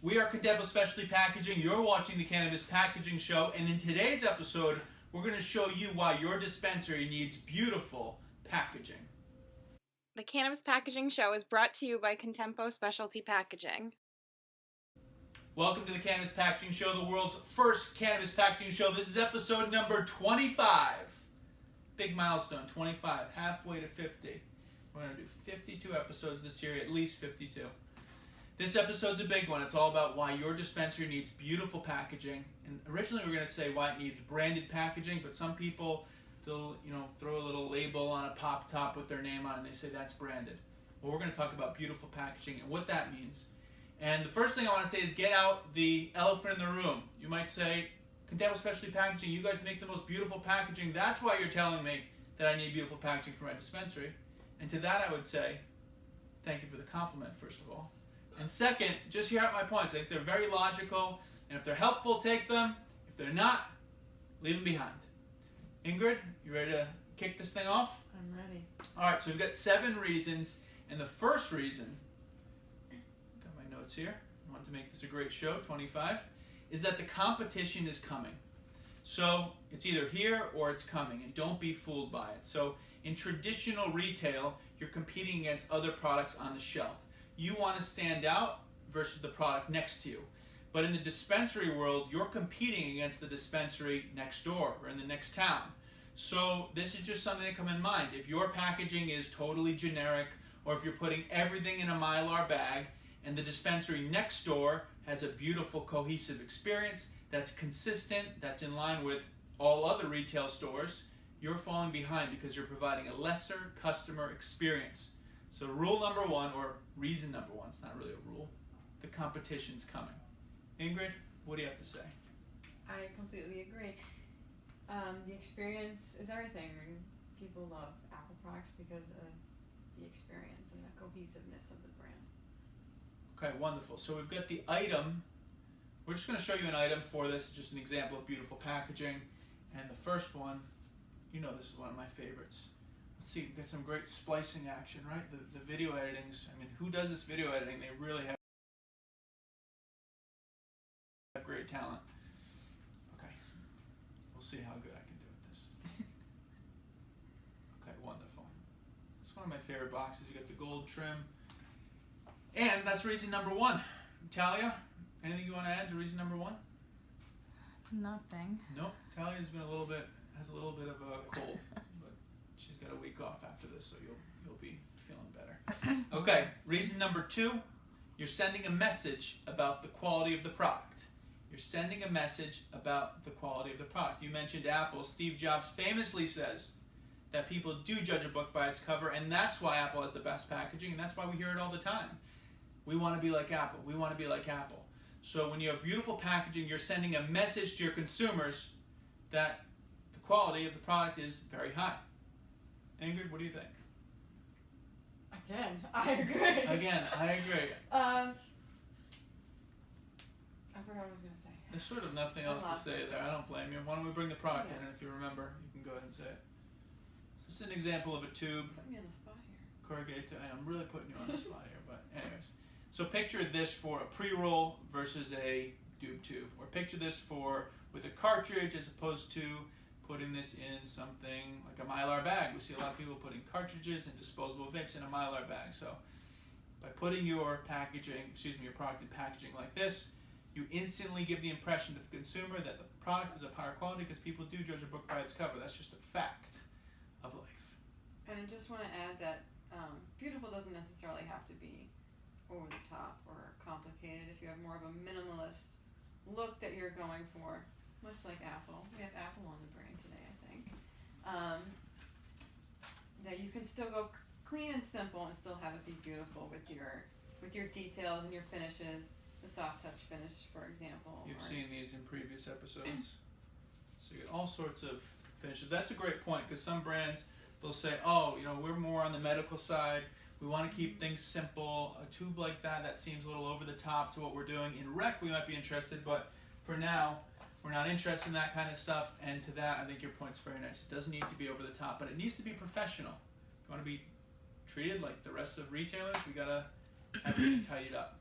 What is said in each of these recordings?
We are Contempo Specialty Packaging. You're watching the Cannabis Packaging Show, and in today's episode, we're going to show you why your dispensary needs beautiful packaging. The Cannabis Packaging Show is brought to you by Contempo Specialty Packaging. Welcome to the Cannabis Packaging Show, the world's first cannabis packaging show. This is episode number 25. Big milestone, 25, halfway to 50. We're going to do 52 episodes this year, at least 52. This episode's a big one. It's all about why your dispensary needs beautiful packaging. And originally we were going to say why it needs branded packaging, but some people, they'll throw a little label on a pop top with their name on it and they say that's branded. Well, we're going to talk about beautiful packaging and what that means. And the first thing I want to say is get out the elephant in the room. You might say, Contempo Specialty Packaging, you guys make the most beautiful packaging. That's why you're telling me that I need beautiful packaging for my dispensary. And to that I would say, thank you for the compliment, first of all. And second, just hear out my points. I think they're very logical, and if they're helpful, take them. If they're not, leave them behind. Ingrid, you ready to kick this thing off? I'm ready. All right, so we've got 7 reasons, and the first reason, got my notes here, I want to make this a great show, 25, is that the competition is coming. So it's either here or it's coming, and don't be fooled by it. So in traditional retail, you're competing against other products on the shelf. You want to stand out versus the product next to you. But in the dispensary world, you're competing against the dispensary next door or in the next town. So this is just something to come in mind. If your packaging is totally generic, or if you're putting everything in a Mylar bag, and the dispensary next door has a beautiful, cohesive experience that's consistent, that's in line with all other retail stores, you're falling behind because you're providing a lesser customer experience. So rule number 1, or reason number 1, it's not really a rule, the competition's coming. Ingrid, what do you have to say? I completely agree. The experience is everything. People love Apple products because of the experience and the cohesiveness of the brand. Okay, wonderful. So we've got the item. We're just going to show you an item for this, just an example of beautiful packaging. And the first one, you know this is one of my favorites. Let's see, we've got some great splicing action, right? The video editings, I mean, who does this video editing? They really have great talent. Okay, we'll see how good I can do with this. Okay, wonderful. It's one of my favorite boxes. You got the gold trim. And that's reason number 1. Talia, anything you want to add to reason number 1? Nothing. Nope, Talia's been has a little bit of a cold. She's got a week off after this, so you'll be feeling better. Okay, reason number 2, you're sending a message about the quality of the product. You're sending a message about the quality of the product. You mentioned Apple. Steve Jobs famously says that people do judge a book by its cover, and that's why Apple has the best packaging, and that's why we hear it all the time. We want to be like Apple. We want to be like Apple. So when you have beautiful packaging, you're sending a message to your consumers that the quality of the product is very high. Ingrid, what do you think? Again, I agree. Again, I agree. I forgot what I was going to say. There's sort of nothing else to say there. I don't blame you. Why don't we bring the product in, and if you remember, you can go ahead and say it. So this is an example of a tube. Put me on the spot here. Corrugated. I'm really putting you on the spot here, but anyways. So picture this for a pre-roll versus a doob tube, or picture this with a cartridge as opposed to putting this in something like a Mylar bag. We see a lot of people putting cartridges and disposable vapes in a Mylar bag. So by putting your product in packaging like this, you instantly give the impression to the consumer that the product is of higher quality because people do judge a book by its cover. That's just a fact of life. And I just want to add that beautiful doesn't necessarily have to be over the top or complicated. If you have more of a minimalist look that you're going for, much like Apple. We have Apple on the brain today, I think. That you can still go clean and simple and still have it be beautiful with your details and your finishes. The soft touch finish, for example. You've seen these in previous episodes. So you get all sorts of finishes. That's a great point, because some brands, they'll say, oh, we're more on the medical side. We want to keep things simple. A tube like that seems a little over the top to what we're doing. In rec, we might be interested, but for now, we're not interested in that kind of stuff. And to that, I think your point's very nice. It doesn't need to be over the top, but it needs to be professional. If you want to be treated like the rest of retailers, we got to have everything tidied up.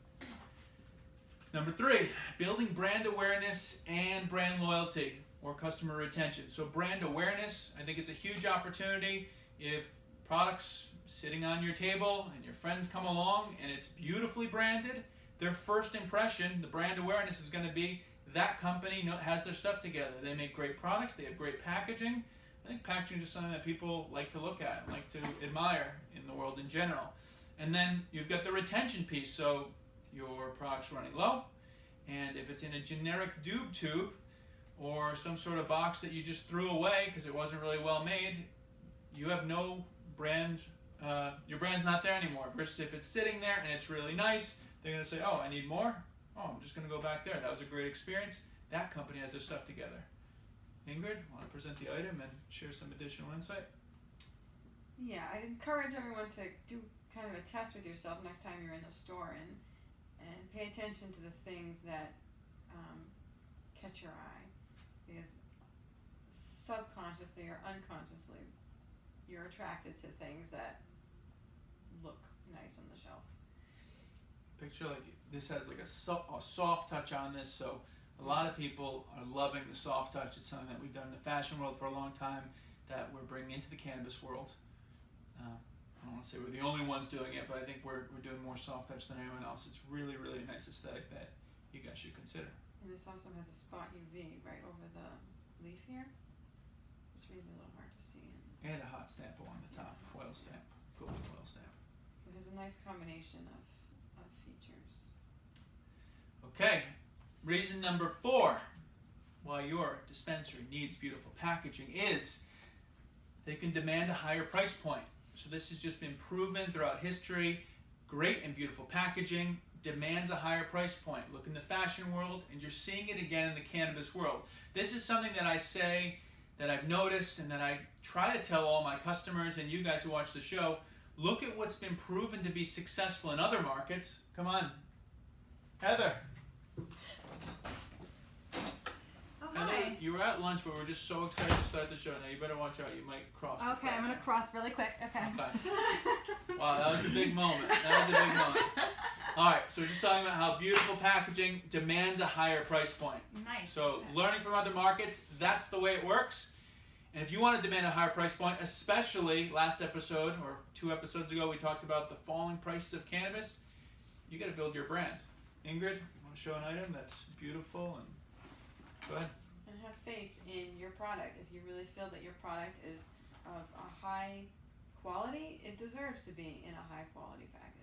Number 3, building brand awareness and brand loyalty or customer retention. So brand awareness, I think it's a huge opportunity. If products sitting on your table and your friends come along and it's beautifully branded, their first impression, the brand awareness, is going to be that company has their stuff together. They make great products, they have great packaging. I think packaging is something that people like to look at, like to admire in the world in general. And then you've got the retention piece. So your product's running low, and if it's in a generic tube or some sort of box that you just threw away because it wasn't really well made, you have no brand, your brand's not there anymore. Versus if it's sitting there and it's really nice, they're going to say, oh, I need more? Oh, I'm just going to go back there. That was a great experience. That company has their stuff together. Ingrid, want to present the item and share some additional insight? Yeah, I'd encourage everyone to do kind of a test with yourself next time you're in the store and pay attention to the things that catch your eye, because subconsciously or unconsciously you're attracted to things that look nice on the shelf. Picture like this has like a soft touch on this, so a lot of people are loving the soft touch. It's something that we've done in the fashion world for a long time that we're bringing into the cannabis world. I don't want to say we're the only ones doing it, but I think we're doing more soft touch than anyone else. It's really, really nice aesthetic that you guys should consider. And this also has a spot UV right over the leaf here, which may be a little hard to see. And a hot stamp on the top, foil stamp, gold foil stamp. So it has a nice combination of features. Okay, reason number 4 why your dispensary needs beautiful packaging is they can demand a higher price point. So this has just been proven throughout history. Great and beautiful packaging demands a higher price point. Look in the fashion world, and you're seeing it again in the cannabis world. This is something that I say, that I've noticed, and that I try to tell all my customers and you guys who watch the show. Look at what's been proven to be successful in other markets. Come on. Heather. Heather, you were at lunch, but we're just so excited to start the show. Now you better watch out. You might cross. Okay, I'm going to cross really quick. Okay. Wow, that was a big moment. That was a big moment. All right, so we're just talking about how beautiful packaging demands a higher price point. Nice. So learning from other markets, that's the way it works. And if you want to demand a higher price point, especially last episode or 2 episodes ago, we talked about the falling prices of cannabis, you got to build your brand. Ingrid, you want to show an item that's beautiful? And go ahead. And have faith in your product. If you really feel that your product is of a high quality, it deserves to be in a high quality package.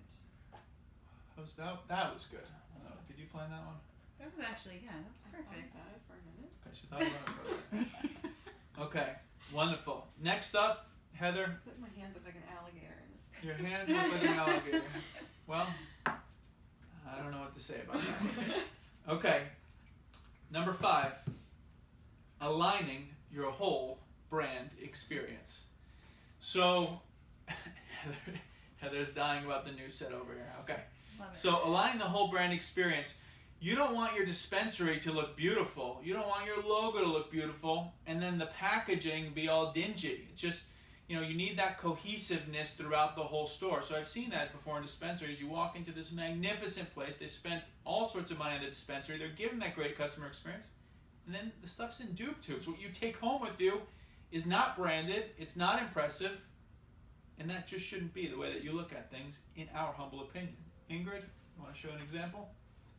That was good. Did you plan that one? That was actually, yeah, that was perfect. I thought about it for a minute. Okay, she thought about it for a minute. Okay, wonderful. Next up, Heather. Put my hands up like an alligator in this. Your hands look like an alligator. Well, I don't know what to say about that. Okay, number 5, aligning your whole brand experience. So, Heather's dying about the new set over here. Okay, so aligning the whole brand experience. You don't want your dispensary to look beautiful. You don't want your logo to look beautiful, and then the packaging be all dingy. It's just, you need that cohesiveness throughout the whole store. So I've seen that before in dispensaries. You walk into this magnificent place. They spent all sorts of money on the dispensary. They're giving that great customer experience. And then the stuff's in dupe tubes. What you take home with you is not branded. It's not impressive. And that just shouldn't be the way that you look at things, in our humble opinion. Ingrid, you want to show an example?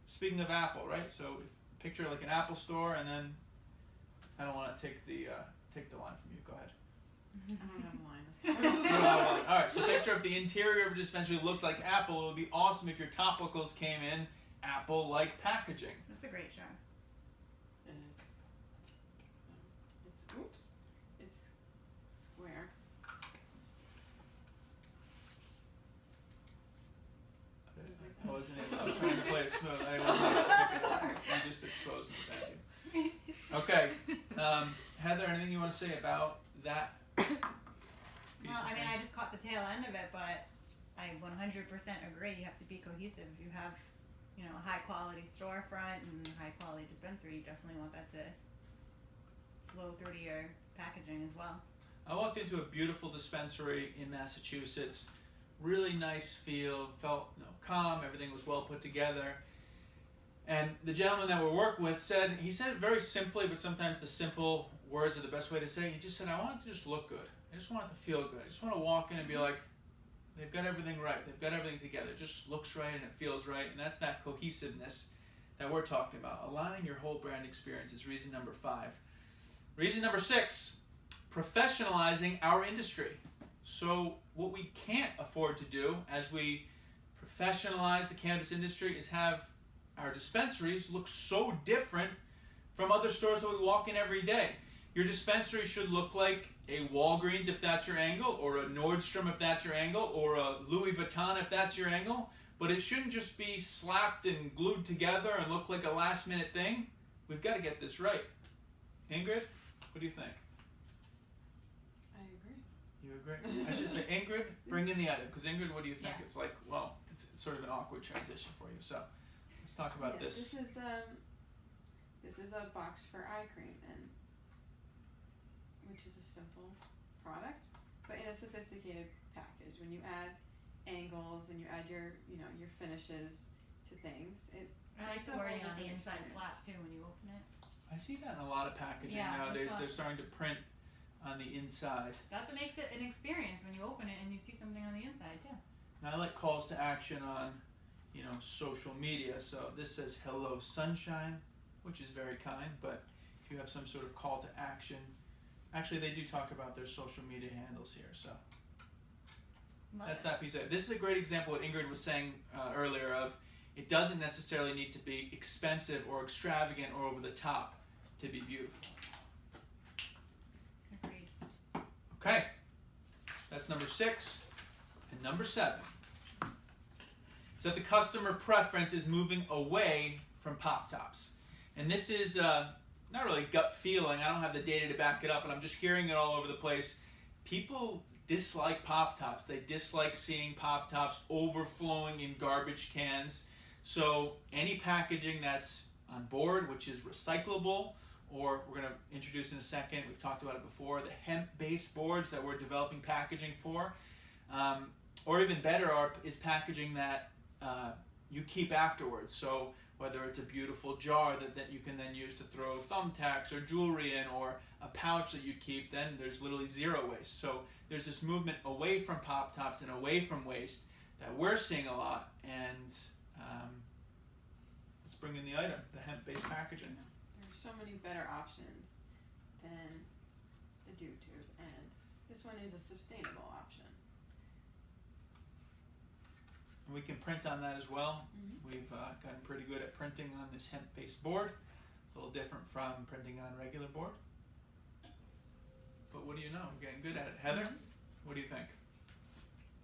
Speaking of Apple, right? So picture like an Apple store, and then I don't want to take the line from you. Go ahead. I don't have a line this You don't time. have a line. All right. So picture if the interior of a dispensary looked like Apple. It would be awesome if your topicals came in Apple-like packaging. That's a great shot. It's square. I wasn't able. I was trying to play it smooth. I wasn't able to pick it up. You just exposed me. Thank you. Okay, Heather, anything you want to say about that piece Well, of I mean, I things? just caught the tail end of it, but I 100% agree. You have to be cohesive. If you have, a high quality storefront and high quality dispensary, you definitely want that to flow through to your packaging as well. I walked into a beautiful dispensary in Massachusetts. Really nice feel. Felt calm. Everything was well put together. And And the gentleman that we're working with he said it very simply, but sometimes the simple words are the best way to say it. He just said, I want it to just look good. I just want it to feel good. I just want to walk in and be like, they've got everything right. They've got everything together. It just looks right and it feels right. And that's that cohesiveness that we're talking about. Aligning your whole brand experience is reason number 5. Reason number 6, professionalizing our industry. So what we can't afford to do as we professionalize the cannabis industry is have our dispensaries look so different from other stores that we walk in every day. Your dispensary should look like a Walgreens if that's your angle, or a Nordstrom if that's your angle, or a Louis Vuitton if that's your angle. But it shouldn't just be slapped and glued together and look like a last minute thing. We've got to get this right. Ingrid, what do you think? I agree. You agree? I should say, Ingrid, bring in the item. Because Ingrid, what do you think? Yeah. It's like, well, it's sort of an awkward transition for you. So let's talk about this. This is a box for eye cream, and which is a simple product, but in a sophisticated package. When you add angles and you add your finishes to things, it I like makes the a whole wording on the different inside experience. flap too when you open it. I see that in a lot of packaging Yeah, nowadays. that's They're starting to print on the inside. That's what makes it an experience when you open it and you see something on the inside too. And I like calls to action on, social media. So this says hello sunshine, which is very kind, but if you have some sort of call to action, actually they do talk about their social media handles here. So that's that piece of it. This is a great example of what Ingrid was saying earlier of it doesn't necessarily need to be expensive or extravagant or over the top to be beautiful. Agreed. Okay, that's number 6. And number 7 is that the customer preference is moving away from Pop Tops. And this is not really gut feeling. I don't have the data to back it up, but I'm just hearing it all over the place. People dislike Pop Tops. They dislike seeing Pop Tops overflowing in garbage cans. So any packaging that's on board, which is recyclable, or we're going to introduce in a second, we've talked about it before, the hemp-based boards that we're developing packaging for, or even better is packaging that you keep afterwards. So whether it's a beautiful jar that you can then use to throw thumbtacks or jewelry in, or a pouch that you keep, then there's literally zero waste. So there's this movement away from Pop Tops and away from waste that we're seeing a lot, and let's bring in the item, the hemp-based packaging. There's so many better options than the dew tube, and this one is a sustainable option. And we can print on that as well. Mm-hmm. We've gotten pretty good at printing on this hemp-based board. A little different from printing on regular board. But what do you know? We're getting good at it. Heather, what do you think?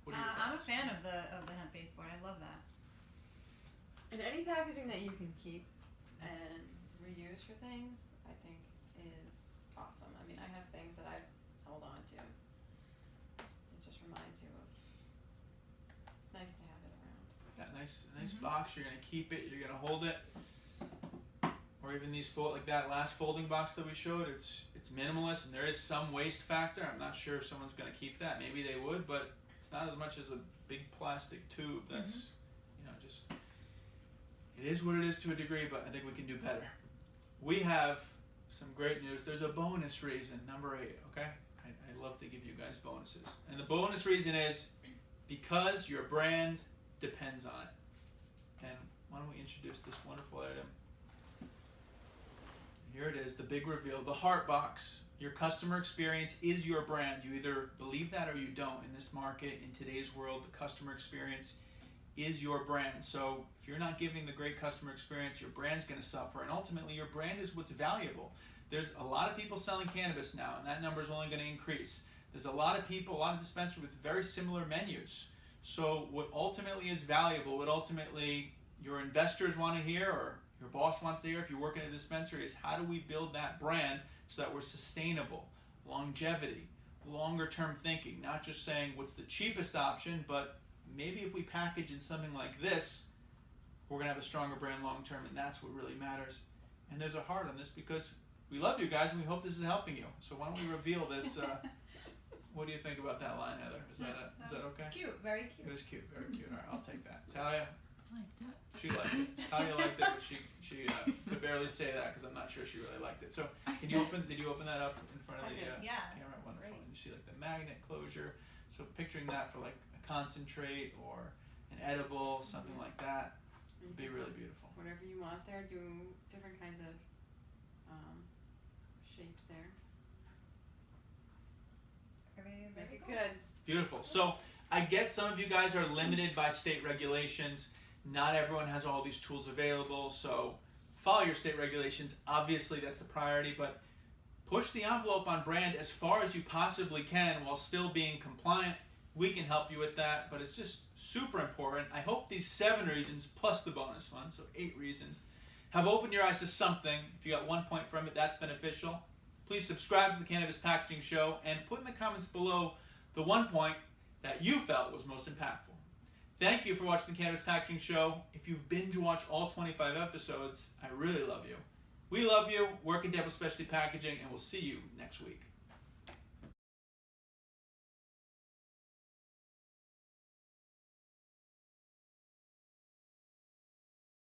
What are your I'm a thoughts? fan of the hemp-based board. I love that. And any packaging that you can keep and reuse for things, I think is awesome. I mean, I have things that I've held on to. It just reminds you of, it's nice to have it around. That nice box. You're gonna keep it. You're gonna hold it. Or even these like that last folding box that we showed. It's minimalist, and there is some waste factor. I'm not sure if someone's gonna keep that. Maybe they would, but it's not as much as a big plastic tube. That's just. It is what it is to a degree, but I think we can do better. We have some great news. There's a bonus reason, number 8, okay? I love to give you guys bonuses. And the bonus reason is because your brand depends on it. And why don't we introduce this wonderful item? Here it is, the big reveal, the Heart Box. Your customer experience is your brand. You either believe that or you don't. In this market, in today's world, the customer experience is your brand. So if you're not giving the great customer experience, your brand's going to suffer, and ultimately your brand is what's valuable. There's a lot of people selling cannabis now, and that number is only going to increase. There's a lot of people, a lot of dispensaries with very similar menus. So what ultimately is valuable, what ultimately your investors want to hear, or your boss wants to hear if you work in a dispensary, is how do we build that brand so that we're sustainable, longevity, longer term thinking, not just saying what's the cheapest option, but maybe if we package in something like this, we're going to have a stronger brand long term, and that's what really matters. And there's a heart on this because we love you guys and we hope this is helping you. So why don't we reveal this? What do you think about that line, Heather? Is that okay? Cute, very cute. It was cute, very cute. All right, I'll take that. Talia, I liked it. she liked it. Talia liked it, but she She could barely say that because I'm not sure she really liked it. So did you open that up in front of I the did, yeah. camera? It's Wonderful. great. And you see like the magnet closure. So picturing that for like a concentrate or an edible, something like that, would be really beautiful. Whatever you want there, do different kinds of shapes there. Make it good. Beautiful. So I get some of you guys are limited by state regulations. Not everyone has all these tools available, so follow your state regulations. Obviously, that's the priority, but push the envelope on brand as far as you possibly can while still being compliant. We can help you with that, but it's just super important. I hope these 7 reasons, plus the bonus one, so 8 reasons, have opened your eyes to something. If you got 1 point from it, that's beneficial. Please subscribe to the Cannabis Packaging Show and put in the comments below the 1 point that you felt was most impactful. Thank you for watching the Cannabis Packaging Show. If you've binge watched all 25 episodes, I really love you. We love you. Work at Contempo Specialty Packaging, and we'll see you next week.